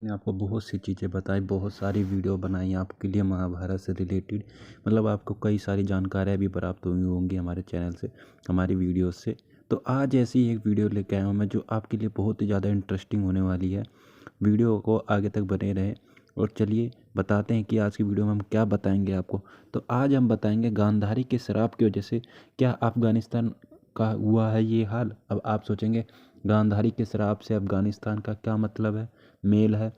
ने आपको बहुत सी चीज़ें बताई, बहुत सारी वीडियो बनाई आपके लिए महाभारत से रिलेटेड। मतलब आपको कई सारी जानकारियाँ भी प्राप्त हुई होंगी हमारे चैनल से, हमारी वीडियोस से। तो आज ऐसी एक वीडियो लेके आया हूँ मैं जो आपके लिए बहुत ही ज़्यादा इंटरेस्टिंग होने वाली है। वीडियो को आगे तक बने रहें और चलिए बताते हैं कि आज की वीडियो में हम क्या बताएंगे आपको। तो आज हम बताएंगे गांधारी के श्राप की वजह से क्या अफ़गानिस्तान का हुआ है ये हाल। अब आप सोचेंगे गांधारी के श्राप से अफ़गानिस्तान का क्या मतलब है, मेल है।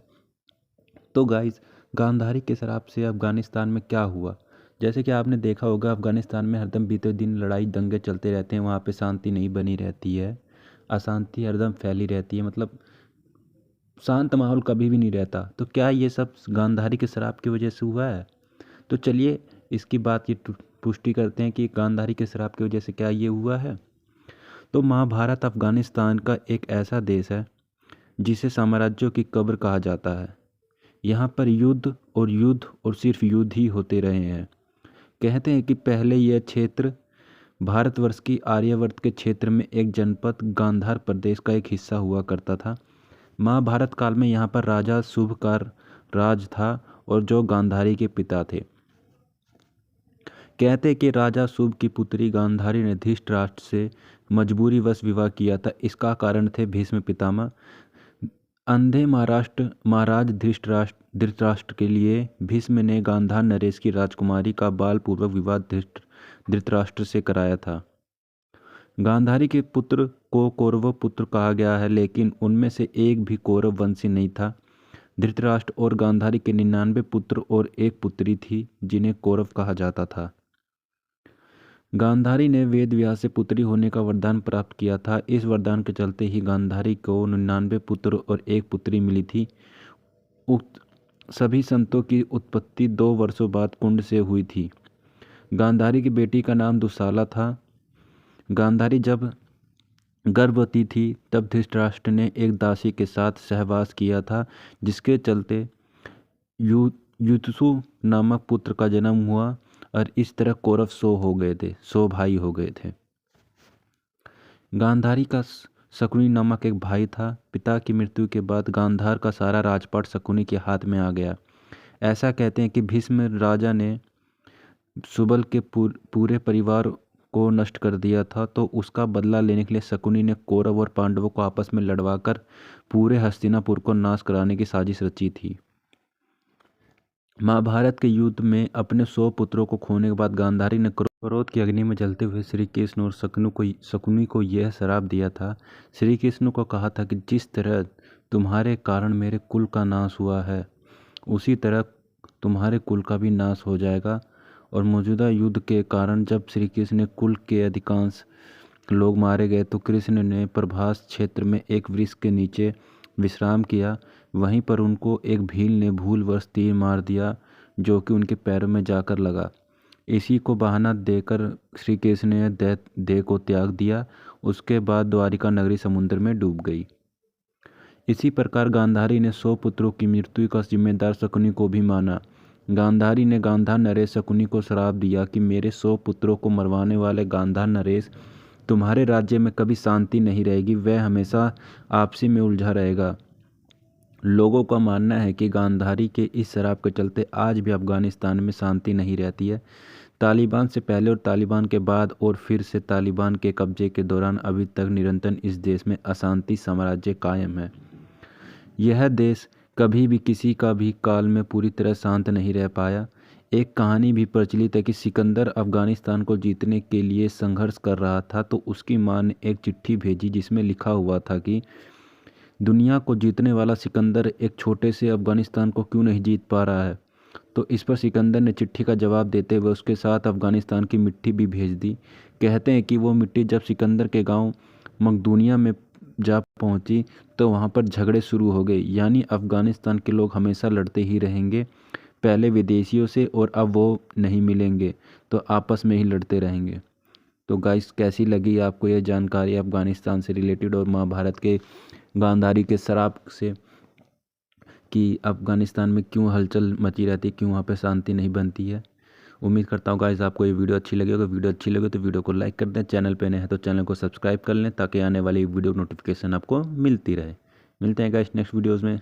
तो गाइस, गांधारी के श्राप से अफ़गानिस्तान में क्या हुआ। जैसे कि आपने देखा होगा अफ़गानिस्तान में हरदम बीते दिन लड़ाई दंगे चलते रहते हैं, वहाँ पे शांति नहीं बनी रहती है, अशांति हरदम फैली रहती है। मतलब शांत माहौल कभी भी नहीं रहता। तो क्या ये सब गांधारी के श्राप की वजह से हुआ है? तो चलिए इसकी बात ये पुष्टि करते हैं कि गांधारी के श्राप की वजह से क्या ये हुआ है। तो महाभारत अफ़गानिस्तान का एक ऐसा देश है जिसे साम्राज्यों की कब्र कहा जाता है। यहाँ पर युद्ध और सिर्फ युद्ध ही होते रहे हैं। कहते हैं कि पहले यह क्षेत्र भारतवर्ष की आर्यावर्त के क्षेत्र में एक जनपद गांधार प्रदेश का एक हिस्सा हुआ करता था। महाभारत काल में यहाँ पर राजा शुभ का राज था और जो गांधारी के पिता थे। कहते हैं कि राजा शुभ की पुत्री गांधारी ने धृतराष्ट्र से मजबूरीवश विवाह किया था। इसका कारण थे भीष्म पितामह। अंधे महाराज धृतराष्ट्र के लिए भीष्म ने गांधार नरेश की राजकुमारी का बाल पूर्वक विवाह धृतराष्ट्र से कराया था। गांधारी के पुत्र को कौरव पुत्र कहा गया है, लेकिन उनमें से एक भी कौरव वंशी नहीं था। धृतराष्ट्र और गांधारी के 99 पुत्र और एक पुत्री थी जिन्हें कौरव कहा जाता था। गांधारी ने वेद व्यास से पुत्री होने का वरदान प्राप्त किया था। इस वरदान के चलते ही गांधारी को 99 पुत्र और एक पुत्री मिली थी। उक्त सभी संतों की उत्पत्ति 2 वर्षों बाद कुंड से हुई थी। गांधारी की बेटी का नाम दुशाला था। गांधारी जब गर्भवती थी तब धृतराष्ट्र ने एक दासी के साथ सहवास किया था, जिसके चलते युत्सु नामक पुत्र का जन्म हुआ और इस तरह कौरव 100 भाई हो गए थे। गांधारी का शकुनी नामक एक भाई था। पिता की मृत्यु के बाद गांधार का सारा राजपाट शकुनी के हाथ में आ गया। ऐसा कहते हैं कि भीष्म राजा ने सुबल के पूरे परिवार को नष्ट कर दिया था, तो उसका बदला लेने के लिए शकुनी ने कौरव और पांडवों को आपस में लड़वाकर पूरे हस्तिनापुर को नाश कराने की साजिश रची थी। महाभारत के युद्ध में अपने 100 पुत्रों को खोने के बाद गांधारी ने क्रोध की अग्नि में जलते हुए श्री कृष्ण और शकुनी को यह श्राप दिया था। श्री कृष्ण को कहा था कि जिस तरह तुम्हारे कारण मेरे कुल का नाश हुआ है, उसी तरह तुम्हारे कुल का भी नाश हो जाएगा। और मौजूदा युद्ध के कारण जब श्री कृष्ण ने कुल के अधिकांश लोग मारे गए तो कृष्ण ने प्रभास क्षेत्र में एक वृक्ष के नीचे विश्राम किया। वहीं पर उनको एक भील ने भूलवश तीर मार दिया, जो कि उनके पैरों में जाकर लगा। इसी को बहाना देकर श्री कृष्ण ने देह को त्याग दिया। उसके बाद द्वारिका नगरी समुद्र में डूब गई। इसी प्रकार गांधारी ने 100 पुत्रों की मृत्यु का जिम्मेदार शकुनी को भी माना। गांधारी ने गांधार नरेश शकुनी को श्राप दिया कि मेरे 100 पुत्रों को मरवाने वाले गांधार नरेश, तुम्हारे राज्य में कभी शांति नहीं रहेगी, वह हमेशा आपसी में उलझा रहेगा। लोगों का मानना है कि गांधारी के इस श्राप के चलते आज भी अफगानिस्तान में शांति नहीं रहती है। तालिबान से पहले और तालिबान के बाद और फिर से तालिबान के कब्जे के दौरान अभी तक निरंतर इस देश में अशांति साम्राज्य कायम है। यह देश कभी भी किसी का भी काल में पूरी तरह शांत नहीं रह पाया। एक कहानी भी प्रचलित है कि सिकंदर अफगानिस्तान को जीतने के लिए संघर्ष कर रहा था, तो उसकी मां ने एक चिट्ठी भेजी जिसमें लिखा हुआ था कि दुनिया को जीतने वाला सिकंदर एक छोटे से अफगानिस्तान को क्यों नहीं जीत पा रहा है। तो इस पर सिकंदर ने चिट्ठी का जवाब देते हुए उसके साथ अफगानिस्तान की मिट्टी भी भेज दी। कहते हैं कि वो मिट्टी जब सिकंदर के गांव मकदूनिया में जा पहुंची तो वहां पर झगड़े शुरू हो गए। यानी अफगानिस्तान के लोग हमेशा लड़ते ही रहेंगे, पहले विदेशियों से और अब वो नहीं मिलेंगे तो आपस में ही लड़ते रहेंगे। तो गाइस, कैसी लगी आपको यह जानकारी अफगानिस्तान से रिलेटेड और महाभारत के गांधारी के श्राप से कि अफगानिस्तान में क्यों हलचल मची रहती है, क्यों वहाँ पे शांति नहीं बनती है। उम्मीद करता हूँ गाइस आपको ये वीडियो अच्छी लगी होगी। वीडियो अच्छी लगे तो वीडियो को लाइक कर दें, चैनल पे नए हैं तो चैनल को सब्सक्राइब कर लें ताकि आने वाली वीडियो नोटिफिकेशन आपको मिलती रहे। मिलते हैं गाइस नेक्स्ट वीडियोज़ में।